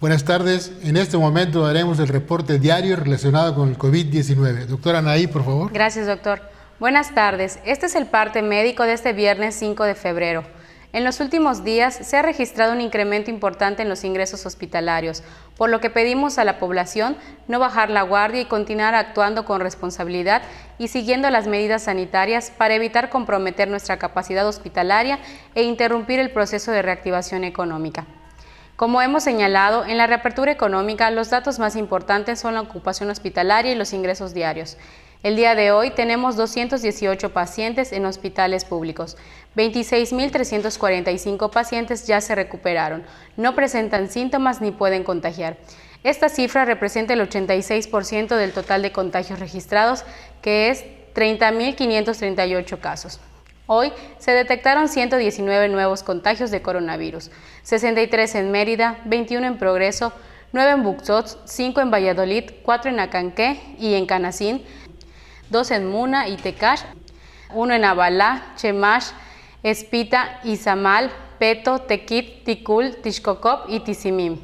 Buenas tardes. En este momento haremos el reporte diario relacionado con el COVID-19. Doctora Anaí, por favor. Gracias, doctor. Buenas tardes. Este es el parte médico de este viernes 5 de febrero. En los últimos días se ha registrado un incremento importante en los ingresos hospitalarios, por lo que pedimos a la población no bajar la guardia y continuar actuando con responsabilidad y siguiendo las medidas sanitarias para evitar comprometer nuestra capacidad hospitalaria e interrumpir el proceso de reactivación económica. Como hemos señalado, en la reapertura económica los datos más importantes son la ocupación hospitalaria y los ingresos diarios. El día de hoy tenemos 218 pacientes en hospitales públicos. 26.345 pacientes ya se recuperaron, no presentan síntomas ni pueden contagiar. Esta cifra representa el 86% del total de contagios registrados, que es 30.538 casos. Hoy se detectaron 119 nuevos contagios de coronavirus, 63 en Mérida, 21 en Progreso, 9 en Buxot, 5 en Valladolid, 4 en Acanqué y en Canacín, 2 en Muna y Tecash, 1 en Abalá, Chemash, Espita, Izamal, Peto, Tequit, Ticul, Tixcocop y Tizimín.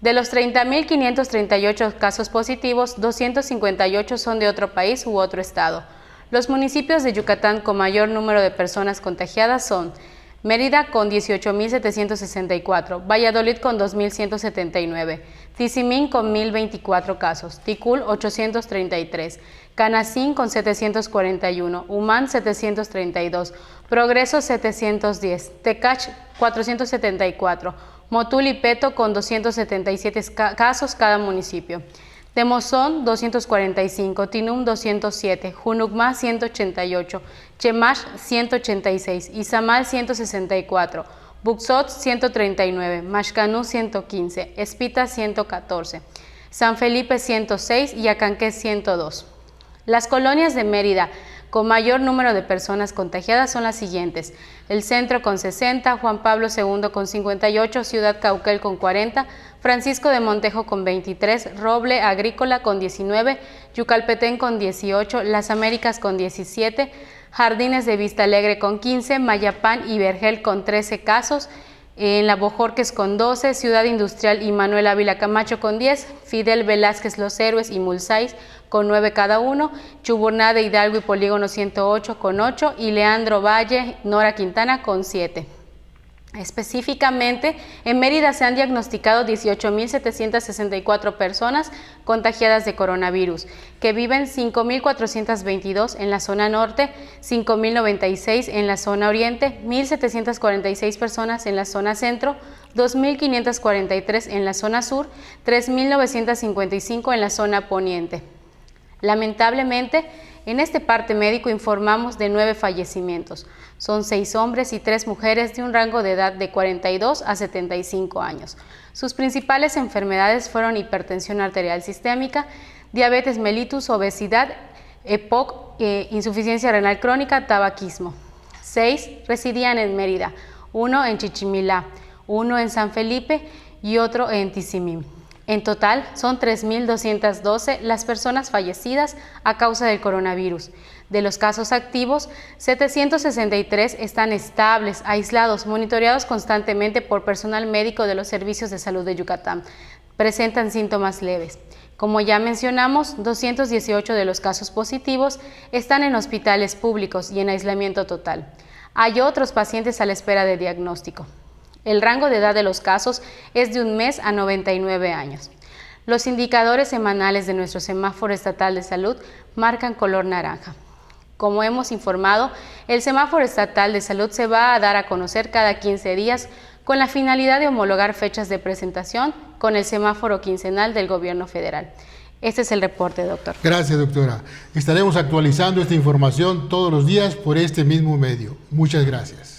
De los 30.538 casos positivos, 258 son de otro país u otro estado. Los municipios de Yucatán con mayor número de personas contagiadas son Mérida con 18.764, Valladolid con 2.179, Tizimín con 1.024 casos, Ticul 833, Canacín con 741, Humán 732, Progreso 710, Tecash 474, Motul y Peto con 277 casos cada municipio. Temozón 245, Tinum 207, Junucmá 188, Chemash 186, Izamal 164, Buxot 139, Maxcanú 115, Espita 114, San Felipe 106 y Acanqué 102. Las colonias de Mérida con mayor número de personas contagiadas son las siguientes: El Centro con 60, Juan Pablo II con 58, Ciudad Cauquel con 40, Francisco de Montejo con 23, Roble Agrícola con 19, Yucalpetén con 18, Las Américas con 17, Jardines de Vista Alegre con 15, Mayapán y Vergel con 13 casos, en La Bojorques con 12, Ciudad Industrial y Manuel Ávila Camacho con 10, Fidel Velázquez Los Héroes y Mulsáis con 9 cada uno, Chuburná de Hidalgo y Polígono 108 con 8 y Leandro Valle, Nora Quintana con 7. Específicamente, en Mérida se han diagnosticado 18.764 personas contagiadas de coronavirus, que viven 5.422 en la zona norte, 5.096 en la zona oriente, 1.746 personas en la zona centro, 2.543 en la zona sur, 3.955 en la zona poniente. Lamentablemente, en este parte médico informamos de 9 fallecimientos. Son 6 hombres y 3 mujeres de un rango de edad de 42 a 75 años. Sus principales enfermedades fueron hipertensión arterial sistémica, diabetes mellitus, obesidad, EPOC, insuficiencia renal crónica, tabaquismo. 6 residían en Mérida, 1 en Chichimilá, 1 en San Felipe y otro en Tizimín. En total, son 3.212 las personas fallecidas a causa del coronavirus. De los casos activos, 763 están estables, aislados, monitoreados constantemente por personal médico de los servicios de salud de Yucatán. Presentan síntomas leves. Como ya mencionamos, 218 de los casos positivos están en hospitales públicos y en aislamiento total. Hay otros pacientes a la espera de diagnóstico. El rango de edad de los casos es de 1 mes a 99 años. Los indicadores semanales de nuestro semáforo estatal de salud marcan color naranja. Como hemos informado, el semáforo estatal de salud se va a dar a conocer cada 15 días con la finalidad de homologar fechas de presentación con el semáforo quincenal del Gobierno federal. Este es el reporte, doctor. Gracias, doctora. Estaremos actualizando esta información todos los días por este mismo medio. Muchas gracias.